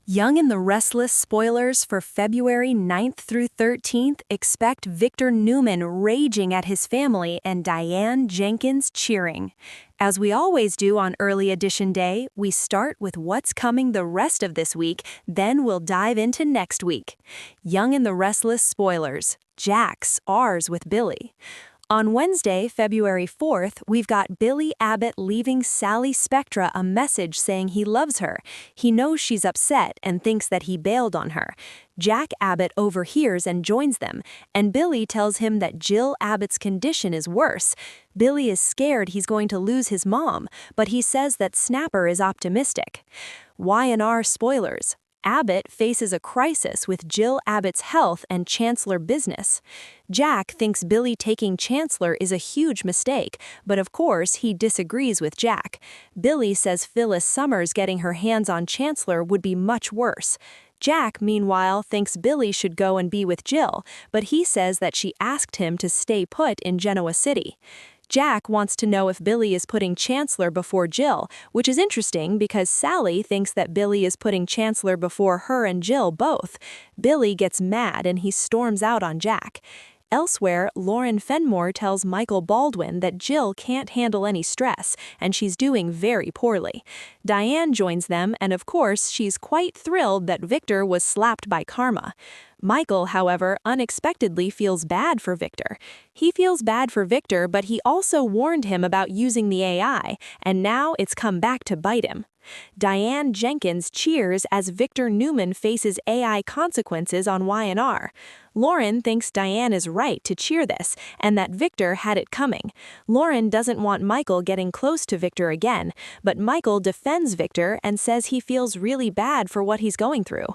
Young and the Restless spoilers for February 9th through 13th expect Victor Newman raging at his family and Diane Jenkins cheering. As we always do on Early Edition Day, we start with what's coming the rest of this week, then we'll dive into next week. Young and the Restless spoilers. Jack's ours with Billy. On Wednesday, February 4th, we've got Billy Abbott leaving Sally Spectra a message saying he loves her. He knows she's upset and thinks that he bailed on her. Jack Abbott overhears and joins them, and Billy tells him that Jill Abbott's condition is worse. Billy is scared he's going to lose his mom, but he says that Snapper is optimistic. Y&R spoilers. Abbott faces a crisis with Jill Abbott's health and Chancellor business. Jack thinks Billy taking Chancellor is a huge mistake, but of course he disagrees with Jack. Billy says Phyllis Summers getting her hands on Chancellor would be much worse. Jack, meanwhile, thinks Billy should go and be with Jill, but he says that she asked him to stay put in Genoa City. Jack wants to know if Billy is putting Chancellor before Jill, which is interesting because Sally thinks that Billy is putting Chancellor before her and Jill both. Billy gets mad and he storms out on Jack. Elsewhere, Lauren Fenmore tells Michael Baldwin that Jill can't handle any stress, and she's doing very poorly. Diane joins them, and of course, she's quite thrilled that Victor was slapped by karma. Michael, however, unexpectedly feels bad for Victor. He feels bad for Victor, but he also warned him about using the AI, and now it's come back to bite him. Diane Jenkins cheers as Victor Newman faces AI consequences on Y&R. Lauren thinks Diane is right to cheer this, and that Victor had it coming. Lauren doesn't want Michael getting close to Victor again, but Michael defends Victor and says he feels really bad for what he's going through.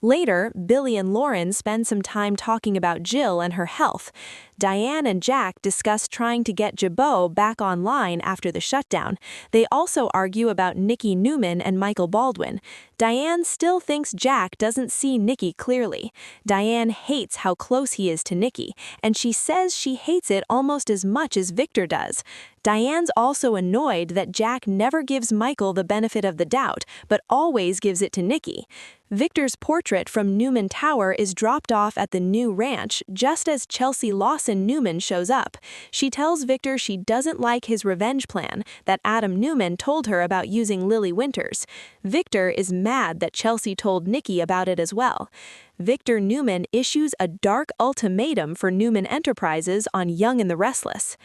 Later, Billy and Lauren spend some time talking about Jill and her health. Diane and Jack discuss trying to get Jabot back online after the shutdown. They also argue about Nikki Newman and Michael Baldwin. Diane still thinks Jack doesn't see Nikki clearly. Diane hates how close he is to Nikki, and she says she hates it almost as much as Victor does. Diane's also annoyed that Jack never gives Michael the benefit of the doubt, but always gives it to Nikki. Victor's portrait from Newman Tower is dropped off at the new ranch just as Chelsea Lawson Newman shows up. She tells Victor she doesn't like his revenge plan that Adam Newman told her about using Lily Winters. Victor is mad that Chelsea told Nikki about it as well. Victor Newman issues a dark ultimatum for Newman Enterprises on Young and the Restless.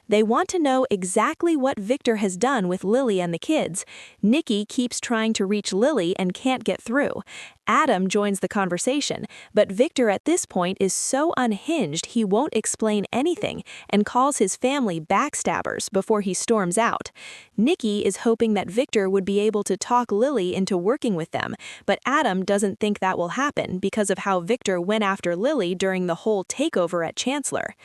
They want to know exactly what Victor has done with Lily and the kids. Nikki keeps trying to reach Lily and can't get through. Adam joins the conversation, but Victor at this point is so unhinged he won't explain anything and calls his family backstabbers before he storms out. Nikki is hoping that Victor would be able to talk Lily into working with them, but Adam doesn't think that will happen because of how Victor went after Lily during the whole takeover at Chancellor.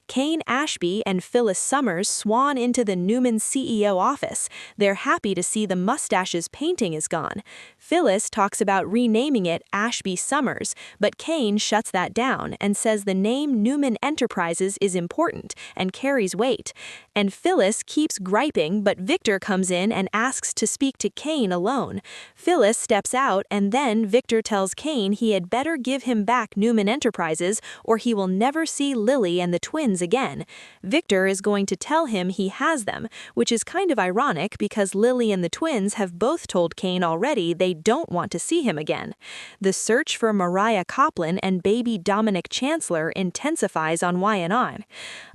Kane Ashby and Phyllis Summers swan into the Newman CEO office. They're happy to see the mustache's painting is gone. Phyllis talks about renaming it Ashby Summers, but Kane shuts that down and says the name Newman Enterprises is important and carries weight. And Phyllis keeps griping, but Victor comes in and asks to speak to Kane alone. Phyllis steps out, and then Victor tells Kane he had better give him back Newman Enterprises or he will never see Lily and the twins again. Victor is going to tell him he has them, which is kind of ironic because Lily and the twins have both told Kane already they don't want to see him again. The search for Mariah Coplin and baby Dominic Chancellor intensifies on Y&R.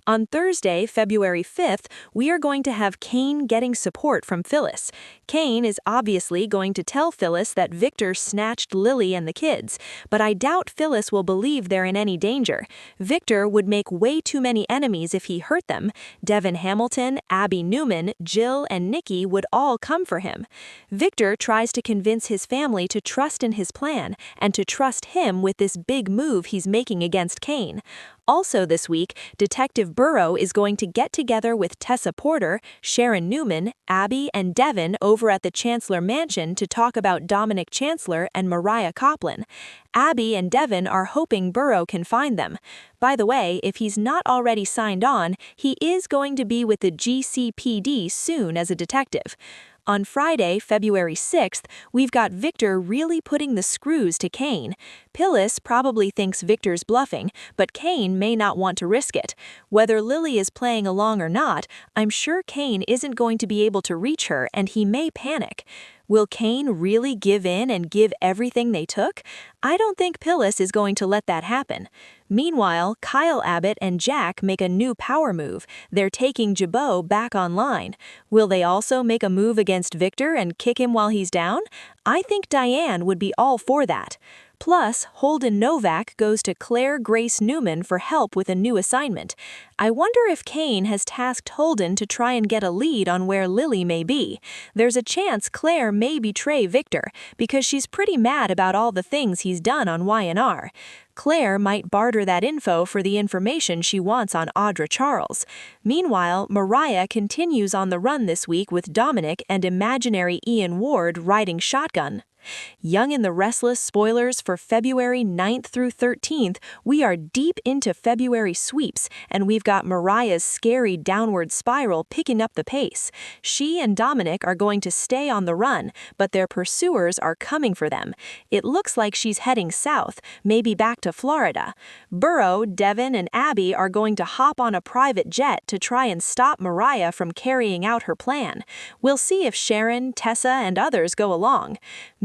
On Thursday, February 5th, we are going to have Kane getting support from Phyllis. Kane is obviously going to tell Phyllis that Victor snatched Lily and the kids, but I doubt Phyllis will believe they're in any danger. Victor would make way too many enemies if he hurt them. Devin Hamilton, Abby Newman, Jill, and Nikki would all come for him. Victor tries to convince his family to trust in his plan and to trust him with this big move he's making against Kane. Also this week, Detective Burrow is going to get together with Tessa Porter, Sharon Newman, Abby, and Devin over at the Chancellor Mansion to talk about Dominic Chancellor and Mariah Coplin. Abby and Devin are hoping Burrow can find them. By the way, if he's not already signed on, he is going to be with the GCPD soon as a detective. On Friday, February 6th, we've got Victor really putting the screws to Kane. Phyllis probably thinks Victor's bluffing, but Kane may not want to risk it. Whether Lily is playing along or not, I'm sure Kane isn't going to be able to reach her and he may panic. Will Kane really give in and give everything they took? I don't think Phyllis is going to let that happen. Meanwhile, Kyle Abbott and Jack make a new power move. They're taking Jabot back online. Will they also make a move against Victor and kick him while he's down? I think Diane would be all for that. Plus, Holden Novak goes to Claire Grace Newman for help with a new assignment. I wonder if Kane has tasked Holden to try and get a lead on where Lily may be. There's a chance Claire may betray Victor, because she's pretty mad about all the things he's done on Y&R. Claire might barter that info for the information she wants on Audra Charles. Meanwhile, Mariah continues on the run this week with Dominic and imaginary Ian Ward riding shotgun. Young in the Restless spoilers for February 9th through 13th, we are deep into February sweeps, and we've got Mariah's scary downward spiral picking up the pace. She and Dominic are going to stay on the run, but their pursuers are coming for them. It looks like she's heading south, maybe back to Florida. Burrow, Devin, and Abby are going to hop on a private jet to try and stop Mariah from carrying out her plan. We'll see if Sharon, Tessa, and others go along.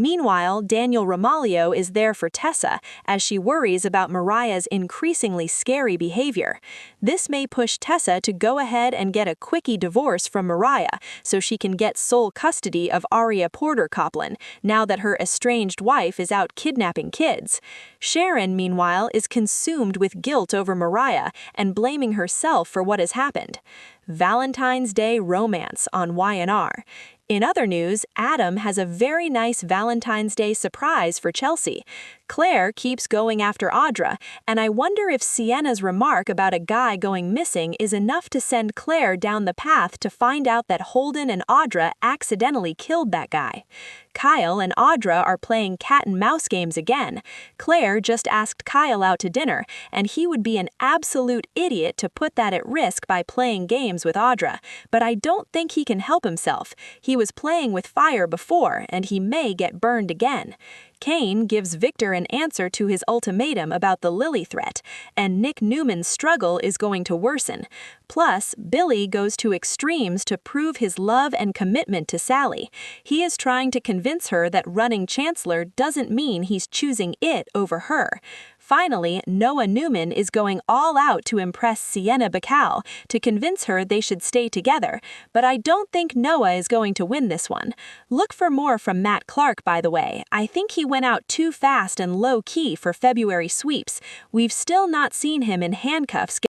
Meanwhile, Daniel Ramalho is there for Tessa as she worries about Mariah's increasingly scary behavior. This may push Tessa to go ahead and get a quickie divorce from Mariah so she can get sole custody of Aria Porter Coplin now that her estranged wife is out kidnapping kids. Sharon, meanwhile, is consumed with guilt over Mariah and blaming herself for what has happened. Valentine's Day romance on Y&R. In other news, Adam has a very nice Valentine's Day surprise for Chelsea. Claire keeps going after Audra, and I wonder if Sienna's remark about a guy going missing is enough to send Claire down the path to find out that Holden and Audra accidentally killed that guy. Kyle and Audra are playing cat and mouse games again. Claire just asked Kyle out to dinner, and he would be an absolute idiot to put that at risk by playing games with Audra, but I don't think he can help himself. He was playing with fire before, and he may get burned again. Kane gives Victor an answer to his ultimatum about the Lily threat, and Nick Newman's struggle is going to worsen. Plus, Billy goes to extremes to prove his love and commitment to Sally. He is trying to convince her that running Chancellor doesn't mean he's choosing it over her. Finally, Noah Newman is going all out to impress Sienna Bacall to convince her they should stay together, but I don't think Noah is going to win this one. Look for more from Matt Clark, by the way. I think he went out too fast and low-key for February sweeps. We've still not seen him in handcuffs